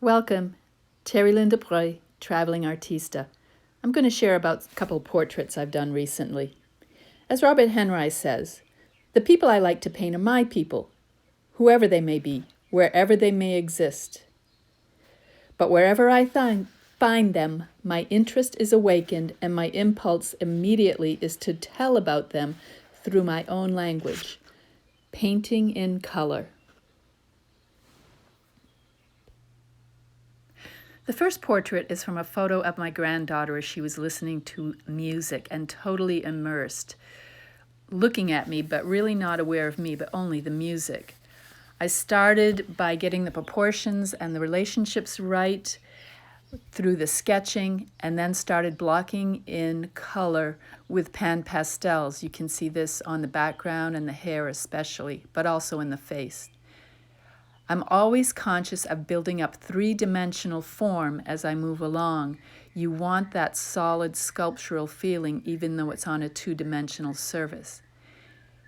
Welcome, Terrilynn Dubreuil, TravelingArtista. I'm going to share about a couple portraits I've done recently. As Robert Henry says, the people I like to paint are my people, whoever they may be, wherever they may exist. But wherever I find them, my interest is awakened and my impulse immediately is to tell about them through my own language, painting in color. The first portrait is from a photo of my granddaughter as she was listening to music and totally immersed, looking at me, but really not aware of me, but only the music. I started by getting the proportions and the relationships right through the sketching, and then started blocking in color with pan pastels. You can see this on the background and the hair especially, but also in the face. I'm always conscious of building up three-dimensional form as I move along. You want that solid sculptural feeling even though it's on a two-dimensional surface.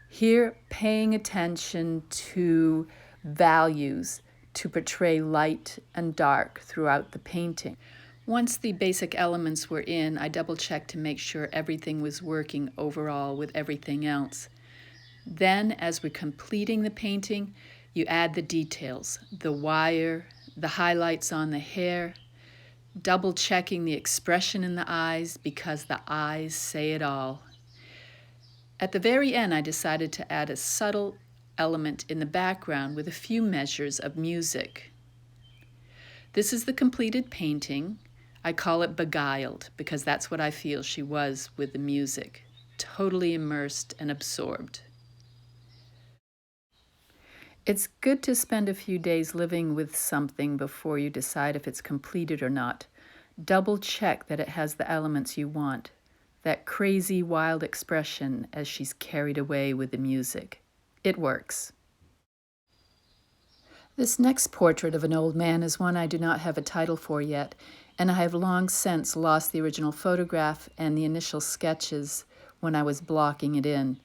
Here, paying attention to values to portray light and dark throughout the painting. Once the basic elements were in, I double-checked to make sure everything was working overall with everything else. Then, as we're completing the painting, you add the details, the wire, the highlights on the hair, double-checking the expression in the eyes because the eyes say it all. At the very end, I decided to add a subtle element in the background with a few measures of music. This is the completed painting. I call it Beguiled because that's what I feel she was with the music, totally immersed and absorbed. It's good to spend a few days living with something before you decide if it's completed or not. Double check that it has the elements you want, that crazy, wild expression as she's carried away with the music. It works. This next portrait of an old man is one I do not have a title for yet, and I have long since lost the original photograph and the initial sketches when I was blocking it in.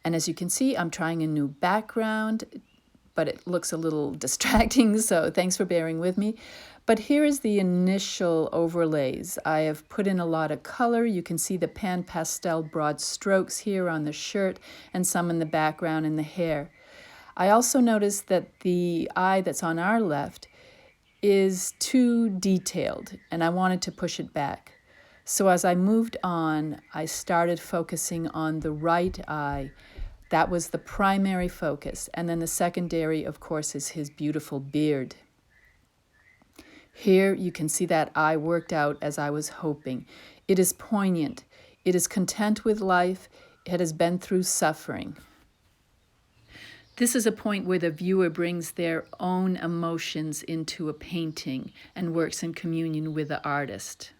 And as you can see, I'm trying a new background, but it looks a little distracting, so thanks for bearing with me. But here is the initial overlays. I have put in a lot of color. You can see the pan pastel broad strokes here on the shirt and some in the background and the hair. I also noticed that the eye that's on our left is too detailed, and I wanted to push it back. So as I moved on, I started focusing on the right eye. That was the primary focus. And then the secondary, of course, is his beautiful beard. Here you can see that eye worked out as I was hoping. It is poignant. It is content with life. It has been through suffering. This is a point where the viewer brings their own emotions into a painting and works in communion with the artist.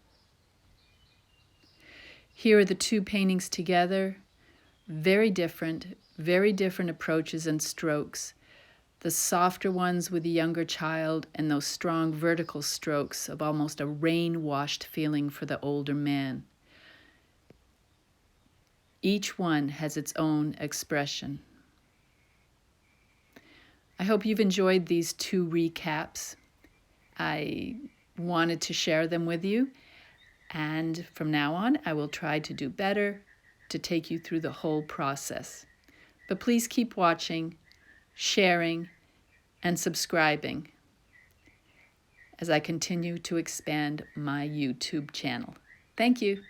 Here are the two paintings together. Very different approaches and strokes. The softer ones with the younger child and those strong vertical strokes of almost a rain-washed feeling for the older man. Each one has its own expression. I hope you've enjoyed these two recaps. I wanted to share them with you, and from now on I will try to do better to take you through the whole process. But please keep watching, sharing, and subscribing as I continue to expand my YouTube channel. Thank you.